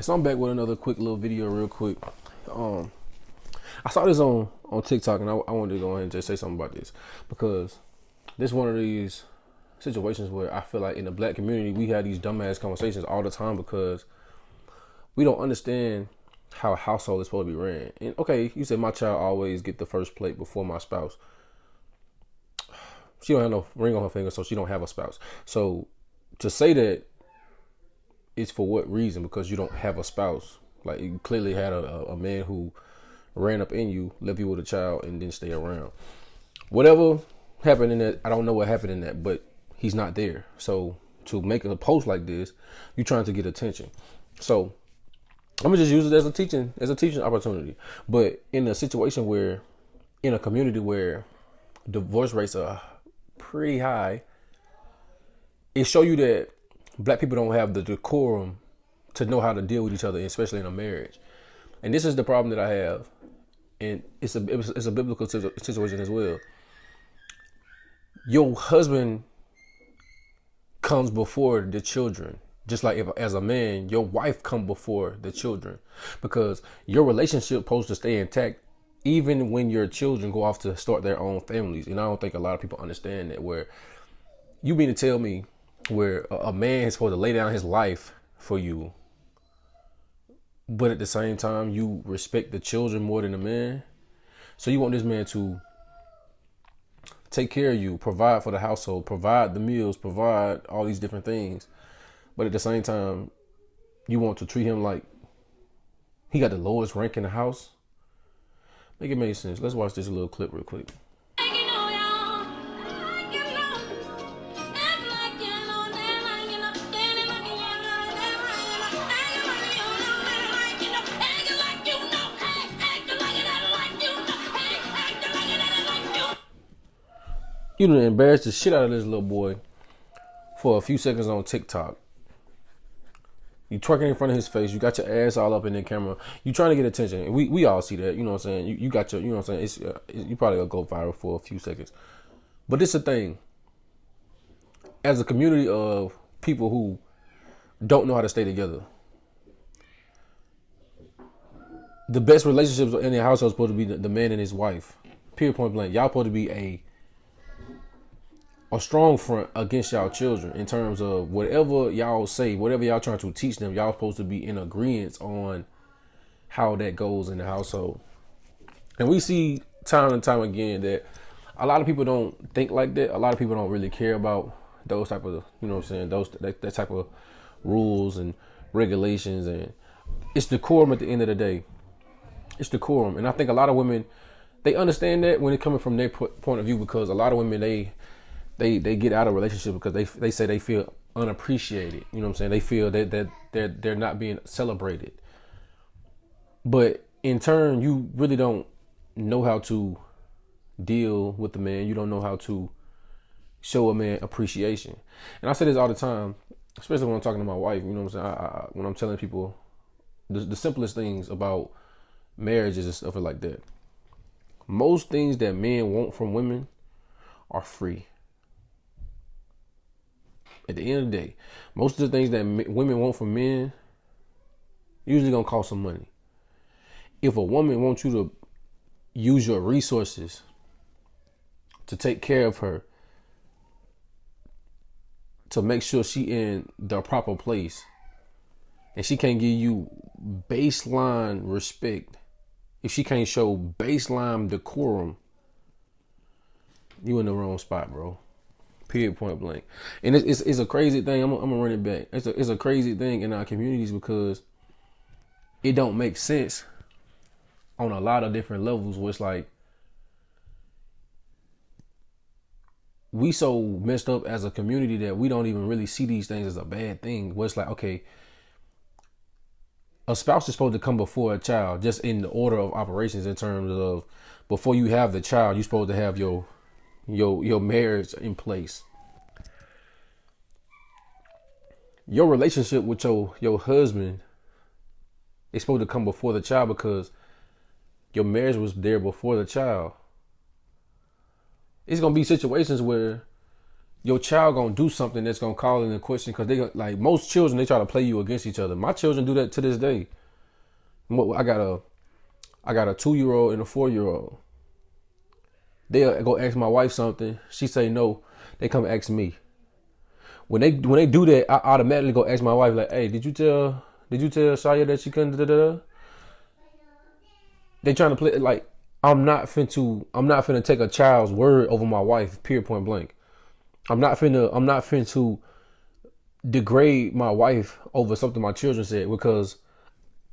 So I'm back with another quick little video real quick. I saw this on TikTok and I wanted to go ahead and just say something about this because this is one of these situations where I feel like in the black community we have these dumbass conversations all the time because we don't understand how a household is supposed to be ran. And okay, you said my child always get the first plate before my spouse. She don't have no ring on her finger, so she don't have a spouse. So to say that it's for what reason? Because you don't have a spouse. Like you clearly had a man who ran up in you, left you with a child, and didn't stay around. Whatever happened in that, I don't know what happened in that, but he's not there. So to make a post like this, you're trying to get attention. So I'm gonna just use it as a teaching opportunity. But in a situation where, in a community where divorce rates are pretty high, it show you that black people don't have the decorum to know how to deal with each other, especially in a marriage. And this is the problem that I have, and it's a biblical situation as well. Your husband comes before the children, just like if as a man, your wife come before the children, because your relationship supposed to stay intact even when your children go off to start their own families. And I don't think a lot of people understand that. Where you mean to tell me where a man is supposed to lay down his life for you, but at the same time you respect the children more than the man? So you want this man to take care of you, provide for the household, provide the meals, provide all these different things, but at the same time you want to treat him like he got the lowest rank in the house? Make it make sense. Let's watch this little clip real quick. You done embarrassed the shit out of this little boy for a few seconds on TikTok. You twerking in front of his face. You got your ass all up in the camera. You trying to get attention. And we all see that. You know what I'm saying? You got your, you know what I'm saying? You probably gonna go viral for a few seconds. But this is the thing. As a community of people who don't know how to stay together, the best relationships in the household is supposed to be the man and his wife. Period, point blank. Y'all supposed to be a strong front against y'all children in terms of whatever y'all say, whatever y'all trying to teach them, y'all supposed to be in agreement on how that goes in the household. And we see time and time again that a lot of people don't think like that. A lot of people don't really care about those type of, you know what I'm saying, that type of rules and regulations. And it's decorum at the end of the day. It's decorum. And I think a lot of women, they understand that when it's coming from their point of view, because a lot of women, they get out of relationship because they say they feel unappreciated. You know what I'm saying? They feel that they're not being celebrated. But in turn, you really don't know how to deal with the man. You don't know how to show a man appreciation. And I say this all the time, especially when I'm talking to my wife. You know what I'm saying? When I'm telling people the simplest things about marriages and stuff like that. Most things that men want from women are free. At the end of the day, most of the things that women want from men usually gonna cost some money. If a woman wants you to use your resources to take care of her, to make sure she in the proper place, and she can't give you baseline respect, if she can't show baseline decorum, you in the wrong spot, bro. Period, point blank. And it's a crazy thing. I'm gonna run it back. It's a crazy thing in our communities because it don't make sense on a lot of different levels. Where it's like we so messed up as a community that we don't even really see these things as a bad thing. Where it's like, okay, a spouse is supposed to come before a child, just in the order of operations. In terms of before you have the child, you're supposed to have your marriage in place. Your relationship with your husband is supposed to come before the child because your marriage was there before the child. It's gonna be situations where your child gonna do something that's gonna call into question, because they like most children, they try to play you against each other. My children do that to this day. I got a 2-year-old and a 4-year-old. They'll go ask my wife something. She say no. They come ask me. When they do that, I automatically go ask my wife, like, "Hey, did you tell Shia that she couldn't?" They trying to play like I'm not finna take a child's word over my wife. Period. Point blank. I'm not finna degrade my wife over something my children said, because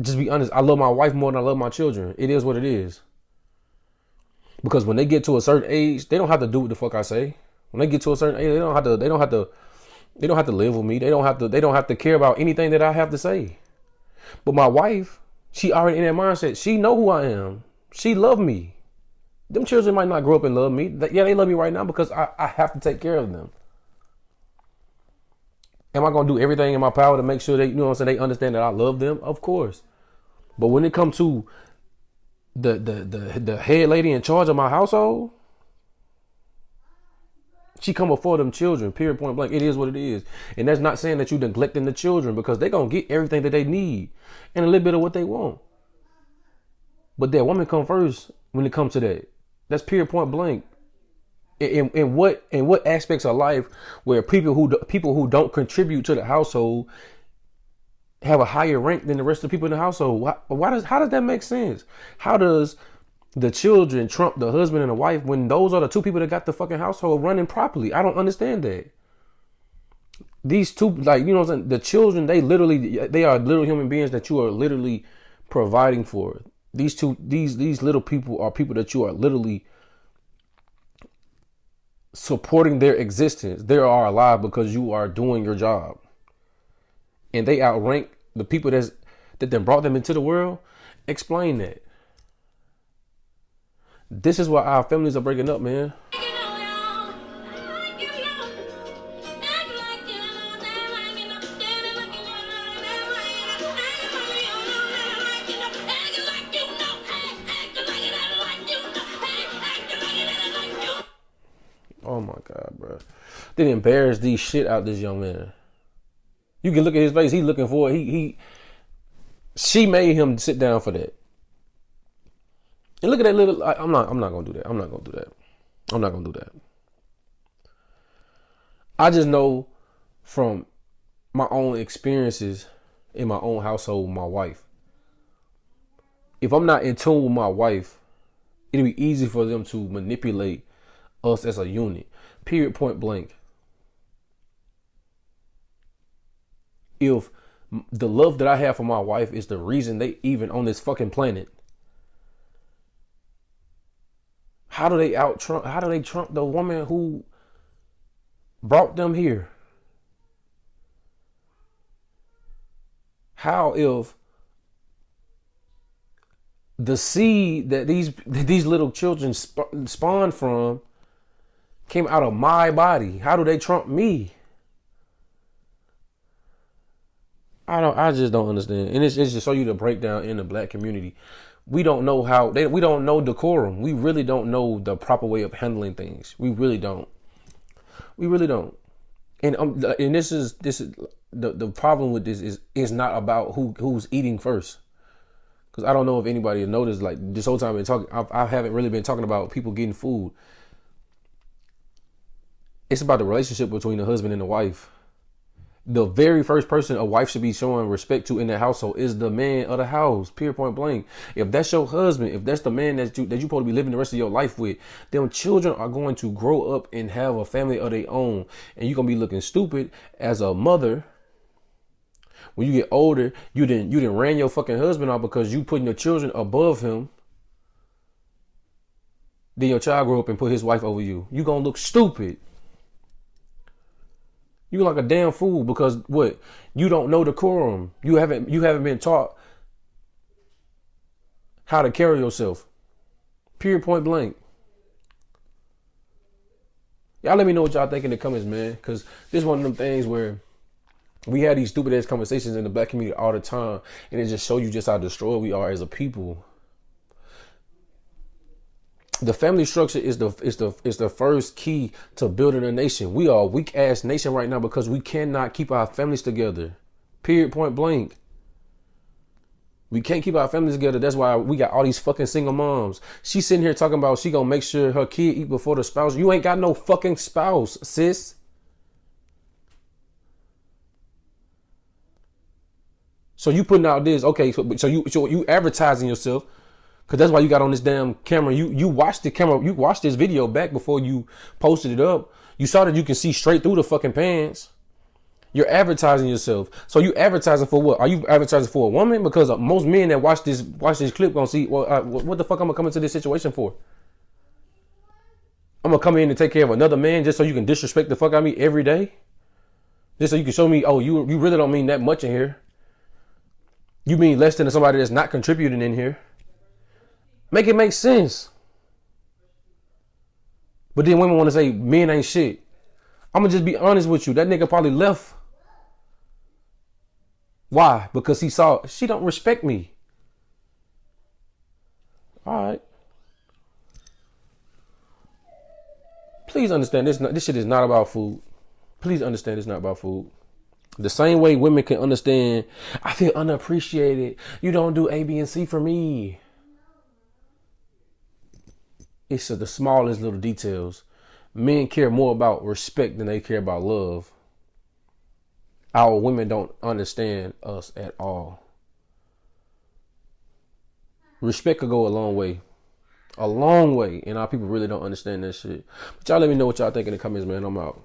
just be honest, I love my wife more than I love my children. It is what it is. Because when they get to a certain age, they don't have to do what the fuck I say. When they get to a certain age, they don't have to live with me. They don't have to care about anything that I have to say. But my wife, she already in that mindset. She know who I am. She love me. Them children might not grow up and love me. Yeah, they love me right now because I have to take care of them. Am I gonna do everything in my power to make sure they, they understand that I love them? Of course. But when it comes to the head lady in charge of my household, she come before them children. Period. Point blank. It is what it is. And that's not saying that you neglecting the children, because they're gonna get everything that they need and a little bit of what they want. But that woman come first when it comes to that. That's period. Point blank. In what aspects of life where people who don't contribute to the household have a higher rank than the rest of the people in the household? How does that make sense? How does the children trump the husband and the wife when those are the two people that got the fucking household running properly? I don't understand that. These two, like, the children, they are little human beings that you are literally providing for. These little people are people that you are literally supporting their existence. They are alive because you are doing your job. And they outrank the people that then brought them into the world. Explain that. This is why our families are breaking up, man. Oh my God, bro. They embarrass these shit out this young man. You can look at his face. He's looking for it. She made him sit down for that. And look at that little. I'm not gonna do that. I'm not gonna do that. I just know from my own experiences in my own household with my wife. If I'm not in tune with my wife, it'll be easy for them to manipulate us as a unit. Period. Point blank. If the love that I have for my wife is the reason they even on this fucking planet, how do they trump the woman who brought them here? How, if the seed that these little children spawned from came out of my body, how do they trump me? I just don't understand. And it's just show you the breakdown in the black community. We don't know we don't know decorum. We really don't know the proper way of handling things. We really don't. And this is the problem with this is not about who's eating first. Because I don't know if anybody has noticed, like, this whole time I've been talking, I haven't really been talking about people getting food. It's about the relationship between the husband and the wife. The very first person a wife should be showing respect to in the household is the man of the house. Period. Point blank. If that's your husband, if that's the man that you supposed to be living the rest of your life with, them children are going to grow up and have a family of their own, and you're gonna be looking stupid as a mother. When you get older, you didn't ran your fucking husband off because you putting your children above him. Then your child grow up and put his wife over you. You gonna look stupid. You like a damn fool because what? You don't know decorum. You haven't been taught how to carry yourself. Period. Point blank. Y'all let me know what y'all think in the comments, man. Because this is one of them things where we have these stupid ass conversations in the black community all the time. And it just show you just how destroyed we are as a people. The family structure is the first key to building a nation. We are a weak ass nation right now because we cannot keep our families together. Period, point blank. We can't keep our families together. That's why we got all these fucking single moms. She's sitting here talking about she gonna make sure her kid eat before the spouse. You ain't got no fucking spouse, sis. So you putting out this, okay? So you advertising yourself, because that's why you got on this damn camera. You watched the camera. You watched this video back before you posted it up. You saw that you can see straight through the fucking pants. You're advertising yourself. So you advertising for what? Are you advertising for a woman? Because most men that watch this clip gonna see, well, what the fuck I'm gonna come into this situation for? I'm gonna come in and take care of another man just so you can disrespect the fuck out of me every day? Just so you can show me, oh, you really don't mean that much in here. You mean less than somebody that's not contributing in here. Make it make sense. But then women want to say men ain't shit. I'm gonna just be honest with you. That nigga probably left. Why? Because he saw she don't respect me. All right. Please understand this shit is not about food. Please understand it's not about food. The same way women can understand, I feel unappreciated. You don't do A, B, and C for me. It's the smallest little details. Men care more about respect than they care about love. Our women don't understand us at all. Respect could go a long way. A long way. And our people really don't understand that shit. But y'all let me know what y'all think in the comments, man. I'm out.